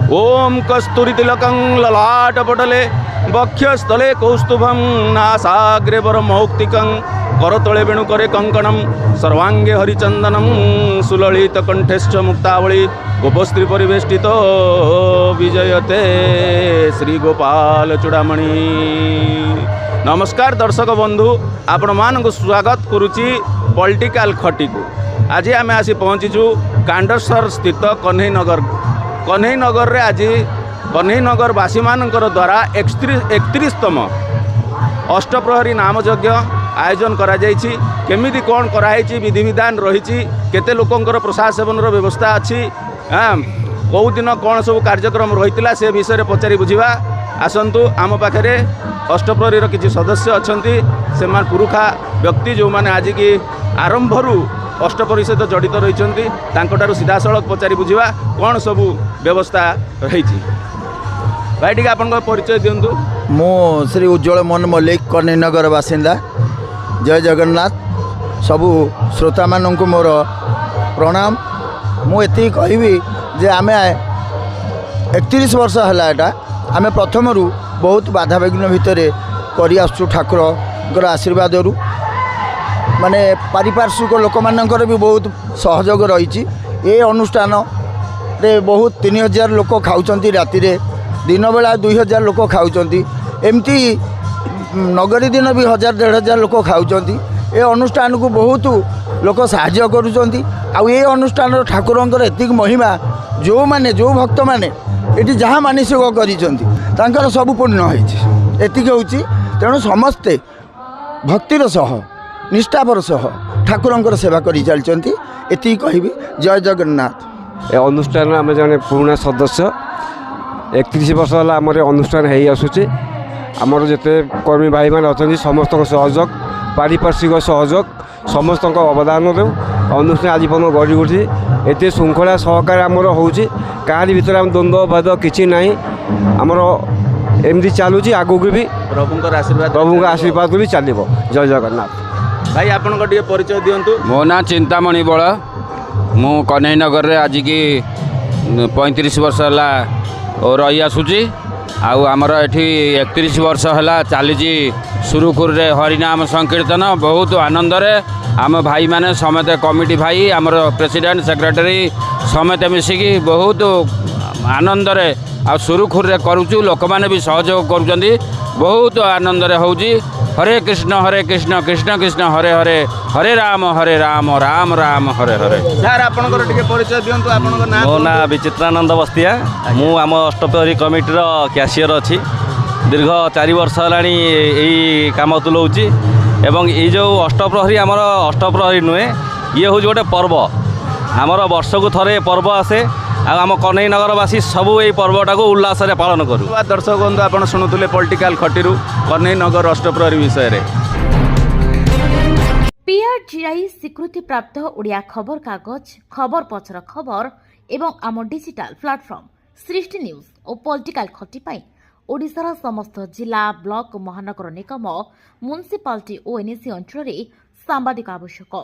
ओम कस्तूरितिलकं ललाटपटले वक्षस्थले कौस्तुभं नासाग्रे वरमौक्तिकं करतले वेणुकरे कंकणं सर्वांगे हरिचंदनं सुललितकण्ठेश्च मुक्तावली गोपस्त्री परिवेष्टितो विजयते श्री गोपाल चूड़ामणि। नमस्कार दर्शक बंधु, आपण मानक स्वागत करुची पॉलिटिकल खटी को। आज आम आसी पहुँचीचु कांडसर स्थित कन्हैनगर रे आज कन्हैनगरवासी मानकर द्वारा 31तम अष्टप्रहरी नाम यज्ञ आयोजन करा जायछि। केमिति कोन कराइछि, विधि विधान रही, केते लोकंकर प्रसाद सेवन व्यवस्था अच्छी, कौ दिन कौन सब कार्यक्रम रही से विषय पचारि बुझा। आसतु आम पाखे अष्टप्रहरी किसी सदस्य अच्छा से पुरुखा व्यक्ति जो मैंने आज की आरंभरू अष्टप्रहरी सहित जड़ित रही सीधा सड़क पचारि बुझा कौन सब व्यवस्था रही। भाई टी आप परिचय दिंतु। मु श्री उज्ज्वल मोहन मल्लिक कन्हैनगर बासिंदा। जय जगन्नाथ। सबू श्रोता मानक मोर प्रणाम। मुझे कहबी जे आम 31 वर्ष है एटा आम प्रथम बहुत बाधा विघ्न भितर करी आसु ठाकुर आशीर्वाद माने पारिपार्श्विक लोक मानकर भी बहुत सहयोग रही। ये अनुष्ठान रे बहुत 3000 लोक खाऊँच राति दिन बेला 2000 लोक खाऊँच एमती नगरी दिन भी 1000-1500 लोक खाऊँच। ये अनुष्ठान को बहुत लोक साहाय्य करुँच। ये अनुष्ठान ठाकुरंकर एतिक महिमा जो माने जो भक्त माने ये जहाँ मानसिक कर सब पूर्ण होती होची। तेणु समस्ते भक्तिर सह निष्ठापर सह ठाकुरंकर सेवा करी चलती। एति कहबी। जय जगन्नाथ। ए अनुष्ठान आम जने पुराना सदस्य 31 वर्ष है आम अनुष्ठान हो आसूचे। आमर जिते कर्मी भाई मैंने अच्छा समस्त सहयोग पारिपार्श्विक सहयोग समस्त अवदान दे अनुष्ठान आज पर्यटन गढ़ी उठी एत श्रृंखला सहकार आमर होची। कहानी भितर आम द्वंद्व भेद किसी ना आमर एमती चलुची आगू भी प्रभुंर आशीर्वाद भी चलो। जय जगन्नाथ। भाई आपण परिचय दिंतु। मो ना चिंतामणि बल। मु कन्हैनगर रे आज की 35 वर्ष है रही आसूची। आमर एठी 31 वर्ष है चली सुरुखुर रे हरिनाम संकीर्तन बहुत आनंद रे आम भाई माने समेत कमिटी भाई आमर प्रेसिडेंट सेक्रेटरी समेत मिसिकी बहुत आनंद रे आ सुरुखुर रे करूचु। लोक माने भी सहयोग करूचंदी बहुत आनंद रे होउची। हरे कृष्ण कृष्ण कृष्ण हरे हरे हरे राम राम राम हरे हरे। सर आपनकर टिके परिचय दियंतु। आपनकर नाम? मो ना विचित्रानंद बस्तिया। मु आम अष्टप्रहरी कमिटीर कैशियर अच्छी। दीर्घ 4 वर्ष है यही काम तुलाऊँगी। एवं ये जो अष्टप्रहरी आमर अष्टप्रहरी नुहे ये हूँ गोटे पर्व। आमर वर्ष को थरे पर्व आसे। आम कन्हैनगरवासी सबू यही पर्वटा को उल्लास पालन करूँ। दर्शक बंधु आप शुणुले पॉलिटिकल खटीरू कन्हैनगर अष्टप्रहरी विषय रे। PRGI स्वीकृति प्राप्त ओडिया खबर कागज खबर पछर खबर एवं आम डिजिटाल प्लाटफर्म सृष्टि न्यूज और पॉलिटिकल खटी पाई ओडिशार समस्त जिला ब्लॉक महानगर निगम म्युनिसिपालिटी और एनएसी अंचल सांबादिक आवश्यक।